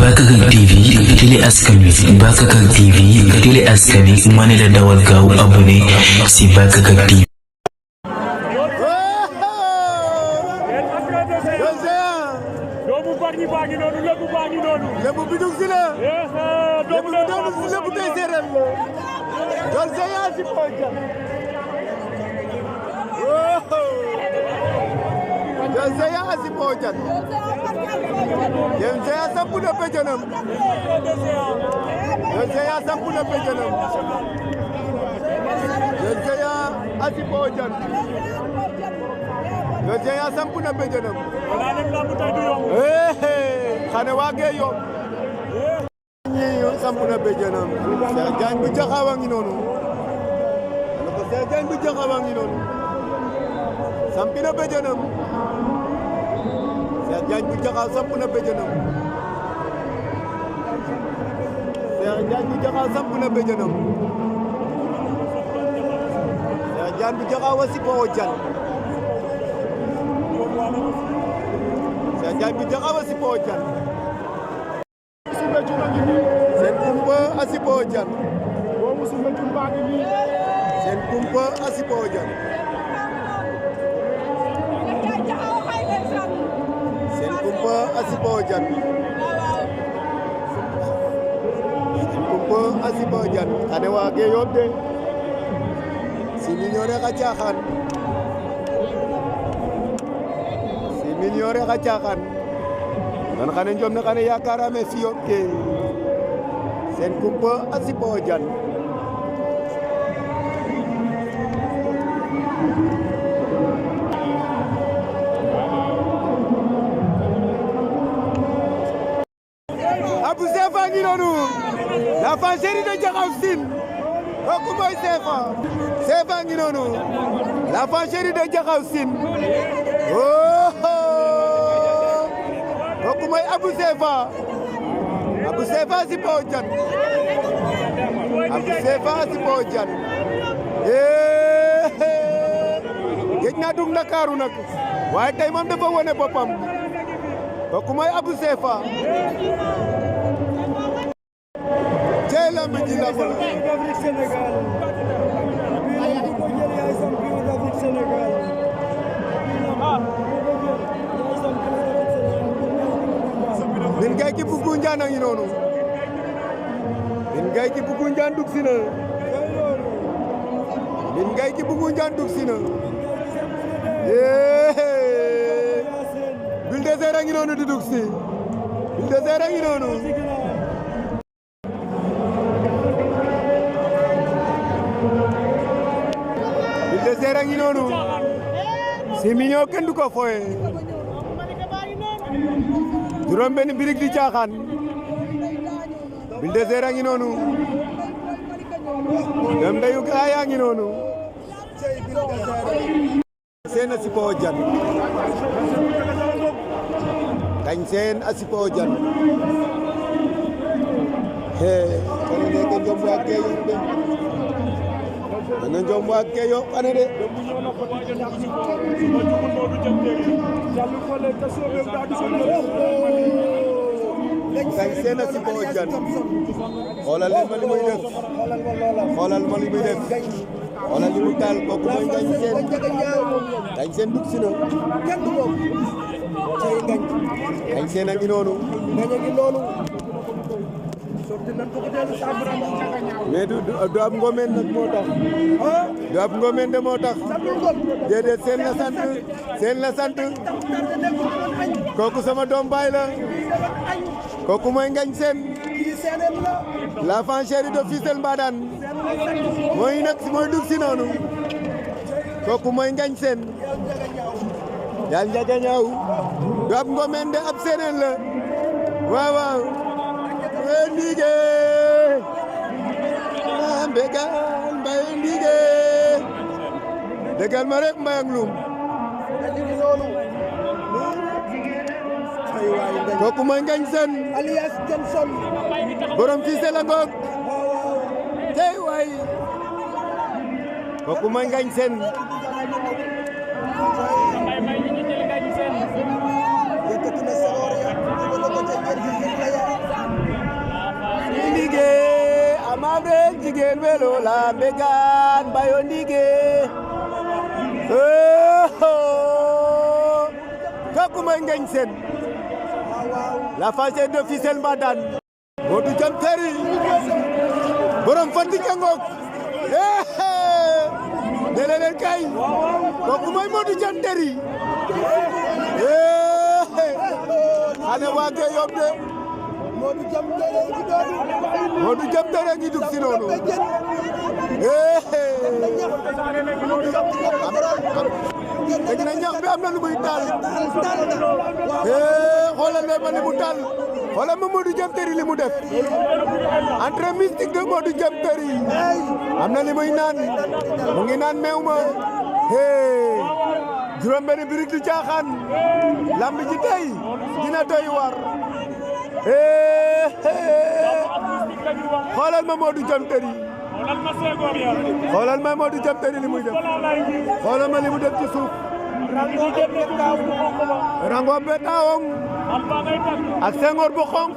Bakakak TV télé askan wi Bakakak TV télé askan wi ma ne la dawal gaaw abonné si Bakakak TV. Lebu bi dugg si la. Lebu bi dugg si lebu tey séeréer la. John Seya si Poja. John Seya si Poja. John Seya sampu na pejanam. John Seya sampu na pejanam. John Seya si Poja. John Seya sampu na pejanam. Xane waage yo ñi sampuna bejanam Cheikh Diagne bu jaxawa ngi noonu ko Cheikh Diagne bu jaxawa ngi noonu sampina bejanam Cheikh Diagne bu jaxaw sampuna bejanam Cheikh Diagne bu jaxaw sampuna bejanam Cheikh Diagne bu jaxaw wasi po jan Cheikh Diagne bu jaxaw wasi po jan Sen kumpa asipo jan Sen kumpa asipo jan Sen kumpa asipo jan Sen kumpa asipo jan ane wage yobde Simignore ka caaxaan Simignore ka caaxaan dan xane njom na xane yakarame fiyo ke Sen kumpa asipo jan Abu Sefa ngi noonu la fan chérie de Jaxaw Sine kooku mooy Sefa ngi noonu la fan chérie de Jaxaw Sine kooku mooy Abu Sefa si Pojan Abu Sefa si Pojan géej naa dugg Ndakaaru nag waaye tey moom dafa wone boppam kooku mooy Abu Sefa cey lamb ji lamb la min gay ki bu Gunjaan a ngi noonu min gay ki bu Gunjaan dugg si na min gay ki bu Gunjaan dugg si na Bulldozer a ngi noonu di dugg si Bulldozer a ngi noonu Bulldozer a ngi noonu si million kenn du ko foye juróom benn birig di caaxaan Bulldozer a ngi noonu dem dayu gaay a ngi noonu seen a sipo jan kañ seen a sipo jan kone neke njombo ak keyo de ana njombo ak keyo ane de kañ seen a sipo jan xoolal leen ma li muy def xoolal ma li muy def xoolal li mu taal kooku mooy Ngagne Sène dugg si na Ngagne Sène a ngi noonu mais du ab ngomeen nag moo tax du ab ngomeen de moo tax déedéet seen la sant kooku sama doom baay la kooku mooy Ngagne Sène l'enfant chéri de Fissel Mbadane mooy dugg si noonu kooku mooy Ngagne Sène yal njaga ñaaw du ab ngomeen de ab séeréer la waaw waaw ndige mbegal mbay ndige degal ma rek mbayang lum kooku mooy Ngagne Sène alias Johnson borom Fissel a ngoog tey waay kooku mooy Ngagne Sène yëkkati na jigéen welo la mbegaan bayo ndige kooku mooy Ngagne Sène la fase de Fissel Mbadane Modou Jam Terry borom Fatick ngoog dele leen kay kooku mooy Modou Jam Terry xale waa ge yob de Modou Jam Terry ngi dugg si noonu dégg na ñax bi am na lu muy taal xoolal ma li mu taal xoolal ma Modou Jam Terry li mu def entrée mystique de Modou Jam Terry am na li muy naan mu ngi naan meew ma juróom benn birig du caaxaan lamb ji tey dina doy war xoolal ma Modou Jam Terry xoolal ma Modou Jam Terry li muy def xoolal ma li mu def ci suuf rango betaawam ak sengoor bu xonq